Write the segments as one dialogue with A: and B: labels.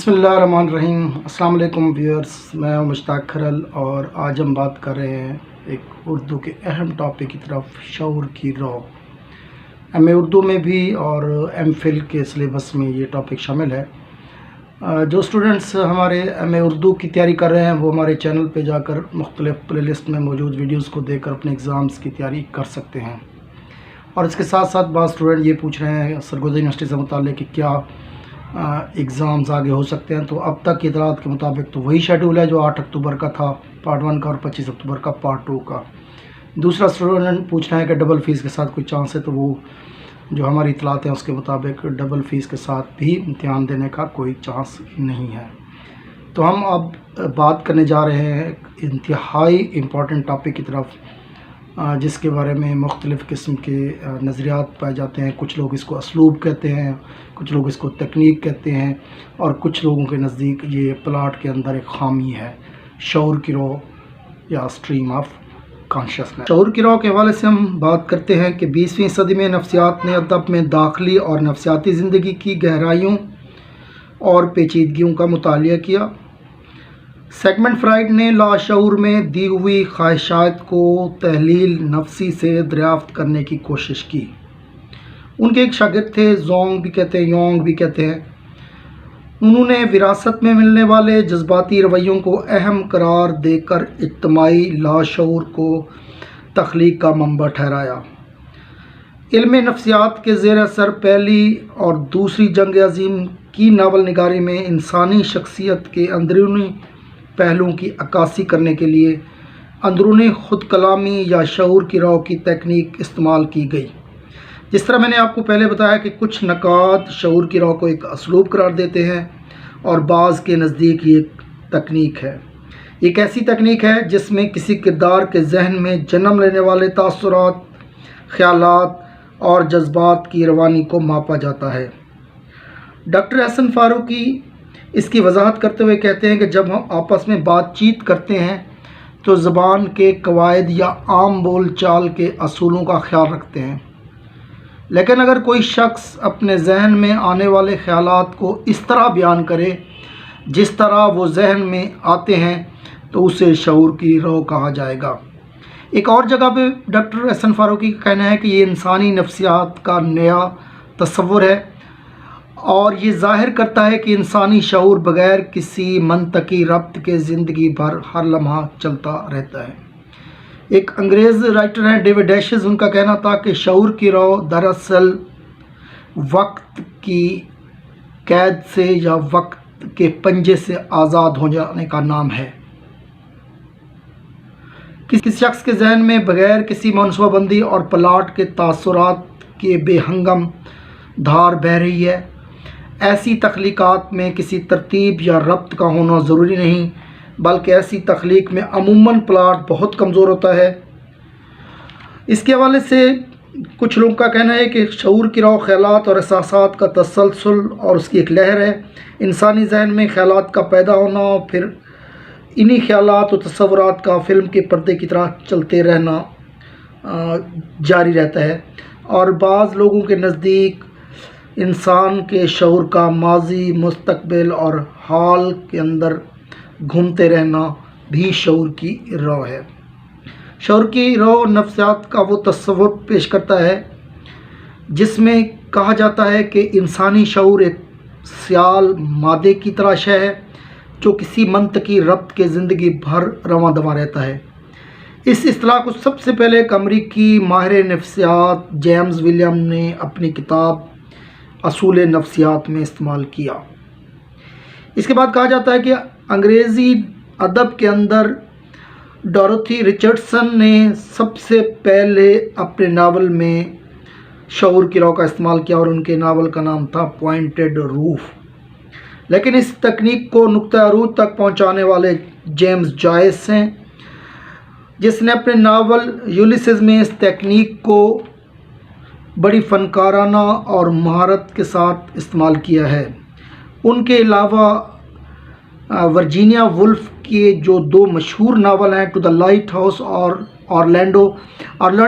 A: بسم اللہ الرحمن الرحیم۔ السلام علیکم ویورز، میں ہوں مشتاق کھرل اور آج ہم بات کر رہے ہیں ایک اردو کے اہم ٹاپک کی طرف، شعور کی رو۔ ایم اے اردو میں بھی اور ایم فل کے سلیبس میں یہ ٹاپک شامل ہے۔ جو اسٹوڈنٹس ہمارے ایم اے اردو کی تیاری کر رہے ہیں وہ ہمارے چینل پہ جا کر مختلف پلے لسٹ میں موجود ویڈیوز کو دیکھ کر اپنے ایگزامز کی تیاری کر سکتے ہیں۔ اور اس کے ساتھ ساتھ بعض اسٹوڈنٹ یہ پوچھ رہے ہیں سرگودا یونیورسٹی سے متعلق کہ کیا ایگزامز آگے ہو سکتے ہیں، تو اب تک کی اطلاعات کے مطابق تو وہی شیڈول ہے جو 8 اکتوبر کا تھا پارٹ 1 کا اور 25 اکتوبر کا پارٹ 2 کا۔ دوسرا اسٹوڈنٹ پوچھ رہے ہیں کہ ڈبل فیس کے ساتھ کوئی چانس ہے، تو وہ جو ہماری اطلاعات ہیں اس کے مطابق ڈبل فیس کے ساتھ بھی امتحان دینے کا کوئی چانس نہیں ہے۔ تو ہم اب بات کرنے جا رہے ہیں ایک انتہائی امپورٹنٹ ٹاپک کی طرف، جس کے بارے میں مختلف قسم کے نظریات پائے جاتے ہیں۔ کچھ لوگ اس کو اسلوب کہتے ہیں، کچھ لوگ اس کو تکنیک کہتے ہیں، اور کچھ لوگوں کے نزدیک یہ پلاٹ کے اندر ایک خامی ہے، شعور کی رو یا اسٹریم آف کانشیسنس۔ شعور کی رو کے حوالے سے ہم بات کرتے ہیں کہ 20ویں صدی میں نفسیات نے ادب میں داخلی اور نفسیاتی زندگی کی گہرائیوں اور پیچیدگیوں کا مطالعہ کیا۔ سیگمنٹ فرائڈ نے لاشعور میں دی ہوئی خواہشات کو تحلیل نفسی سے دریافت کرنے کی کوشش کی۔ ان کے ایک شاگرد تھے، یونگ بھی کہتے ہیں۔ انہوں نے وراثت میں ملنے والے جذباتی رویوں کو اہم قرار دے کر اجتماعی لاشعور کو تخلیق کا منبع ٹھہرایا۔ علم نفسیات کے زیر اثر پہلی اور دوسری جنگ عظیم کی ناول نگاری میں انسانی شخصیت کے اندرونی پہلوؤں کی عکاسی کرنے کے لیے اندرونی خود کلامی یا شعور کی رو کی تکنیک استعمال کی گئی۔ جس طرح میں نے آپ کو پہلے بتایا کہ کچھ نکات شعور کی رو کو ایک اسلوب قرار دیتے ہیں اور بعض کے نزدیک یہ ایک تکنیک ہے۔ ایک ایسی تکنیک ہے جس میں کسی کردار کے ذہن میں جنم لینے والے تاثرات، خیالات اور جذبات کی روانی کو ماپا جاتا ہے۔ ڈاکٹر حسن فاروقی اس کی وضاحت کرتے ہوئے کہتے ہیں کہ جب ہم آپس میں بات چیت کرتے ہیں تو زبان کے قواعد یا عام بول چال کے اصولوں کا خیال رکھتے ہیں، لیکن اگر کوئی شخص اپنے ذہن میں آنے والے خیالات کو اس طرح بیان کرے جس طرح وہ ذہن میں آتے ہیں تو اسے شعور کی رو کہا جائے گا۔ ایک اور جگہ پہ ڈاکٹر حسن فاروقی کا کہنا ہے کہ یہ انسانی نفسیات کا نیا تصور ہے اور یہ ظاہر کرتا ہے کہ انسانی شعور بغیر کسی منطقی ربط کے زندگی بھر ہر لمحہ چلتا رہتا ہے۔ ایک انگریز رائٹر ہیں ڈیوڈ ایشز، ان کا کہنا تھا کہ شعور کی رو دراصل وقت کی قید سے یا وقت کے پنجے سے آزاد ہو جانے کا نام ہے۔ کسی شخص کے ذہن میں بغیر کسی منصوبہ بندی اور پلاٹ کے تاثرات کے بے ہنگم دھار بہہ رہی ہے۔ ایسی تخلیقات میں کسی ترتیب یا ربط کا ہونا ضروری نہیں، بلکہ ایسی تخلیق میں عموماً پلاٹ بہت کمزور ہوتا ہے۔ اس کے حوالے سے کچھ لوگوں کا کہنا ہے کہ شعور کی رو خیالات اور احساسات کا تسلسل اور اس کی ایک لہر ہے۔ انسانی ذہن میں خیالات کا پیدا ہونا، پھر انہی خیالات و تصورات کا فلم کے پردے کی طرح چلتے رہنا جاری رہتا ہے، اور بعض لوگوں کے نزدیک انسان کے شعور کا ماضی، مستقبل اور حال کے اندر گھومتے رہنا بھی شعور کی رو ہے۔ شعور کی رو نفسیات کا وہ تصور پیش کرتا ہے جس میں کہا جاتا ہے کہ انسانی شعور ایک سیال مادے کی طرح شے ہے جو کسی منطقی ربط کے زندگی بھر رواں دواں رہتا ہے۔ اس اصطلاح کو سب سے پہلے ایک امریکی ماہر نفسیات جیمز ولیم نے اپنی کتاب اصول نفسیات میں استعمال کیا۔ اس کے بعد کہا جاتا ہے کہ انگریزی ادب کے اندر ڈوروتھی رچرڈسن نے سب سے پہلے اپنے ناول میں شعور کی رو کا استعمال کیا، اور ان کے ناول کا نام تھا پوائنٹڈ روف۔ لیکن اس تکنیک کو نقطہ عروج تک پہنچانے والے جیمز جوائس ہیں، جس نے اپنے ناول یولیسز میں اس تکنیک کو بڑی فنکارانہ اور مہارت کے ساتھ استعمال کیا ہے۔ ان کے علاوہ ورجینیا وولف کے جو 2 مشہور ناول ہیں، ٹو دا لائٹ ہاؤس اور اورلینڈو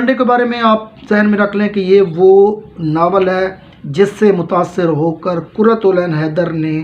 A: کے بارے میں آپ ذہن میں رکھ لیں کہ یہ وہ ناول ہے جس سے متاثر ہو کر قرۃ العین حیدر نے